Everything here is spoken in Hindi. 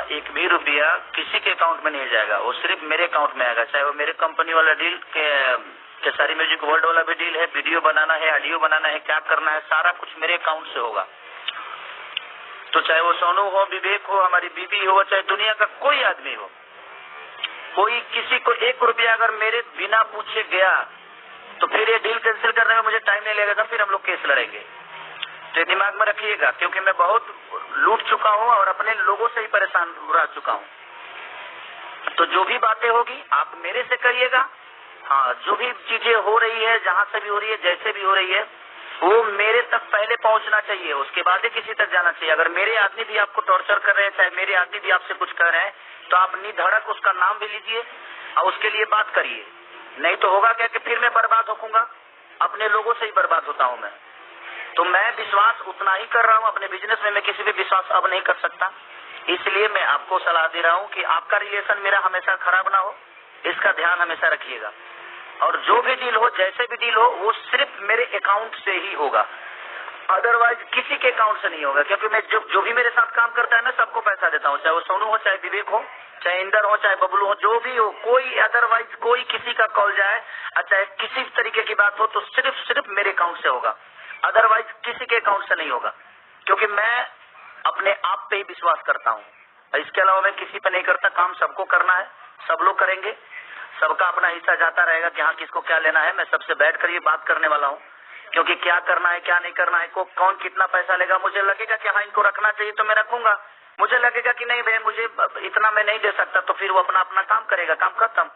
एक भी रुपया किसी के अकाउंट में नहीं जाएगा, वो सिर्फ मेरे अकाउंट में आएगा। चाहे वो मेरे कंपनी वाला डील के सारी म्यूजिक वर्ल्ड वाला भी डील है, वीडियो बनाना है, ऑडियो बनाना है, क्या करना है, सारा कुछ मेरे अकाउंट से होगा। तो चाहे वो सोनू हो, विवेक हो, हमारी बीबी हो, चाहे दुनिया का कोई आदमी हो, कोई किसी को 1 रुपया अगर मेरे बिना पूछे गया तो फिर ये डील कैंसिल करने में मुझे टाइम नहीं लगेगा, फिर हम लोग केस लड़ेंगे। तो दिमाग में रखिएगा, क्योंकि मैं बहुत लूट चुका हूँ और अपने लोगों से ही परेशान रह चुका हूँ। तो जो भी बातें होगी आप मेरे से करिएगा। हाँ, जो भी चीजें हो रही है, जहाँ से भी हो रही है, जैसे भी हो रही है, वो मेरे तक पहले पहुंचना चाहिए, उसके बाद ही किसी तक जाना चाहिए। अगर मेरे आदमी भी आपको टॉर्चर कर रहे हैं, चाहे मेरे आदमी भी आपसे कुछ कर रहे हैं, तो आप निधड़क उसका नाम भी लीजिए और उसके लिए बात करिए। नहीं तो होगा क्या कि फिर मैं बर्बाद होऊंगा, अपने लोगों से ही बर्बाद होता हूँ मैं। तो मैं विश्वास उतना ही कर रहा हूँ अपने बिजनेस में, मैं किसी भी विश्वास अब नहीं कर सकता। इसलिए मैं आपको सलाह दे रहा हूँ कि आपका रिलेशन मेरा हमेशा खराब ना हो, इसका ध्यान हमेशा रखिएगा। और जो भी डील हो, जैसे भी डील हो, वो सिर्फ मेरे अकाउंट से ही होगा, अदरवाइज किसी के अकाउंट से नहीं होगा। क्योंकि मैं जो भी मेरे साथ काम करता है मैं सबको पैसा देता हूँ, चाहे वो सोनू हो, चाहे विवेक हो, चाहे इंदर हो, चाहे बबलू हो, जो भी हो, कोई अदरवाइज कोई किसी का कॉल जाए और चाहे किसी तरीके की बात हो तो सिर्फ मेरे अकाउंट से होगा, अदरवाइज किसी के अकाउंट से नहीं होगा। क्योंकि मैं अपने आप पे ही विश्वास करता हूँ, इसके अलावा मैं किसी पे नहीं करता। काम सबको करना है, सब लोग करेंगे, सबका अपना हिस्सा जाता रहेगा कि हाँ किसको क्या लेना है। मैं सबसे बैठ कर ये बात करने वाला हूँ, क्योंकि क्या करना है क्या नहीं करना है, कौन कितना पैसा लेगा, मुझे लगेगा कि हाँ इनको रखना चाहिए तो मैं रखूंगा, मुझे लगेगा कि नहीं भाई मुझे इतना मैं नहीं दे सकता, तो फिर वो अपना अपना काम करेगा, काम खत्म।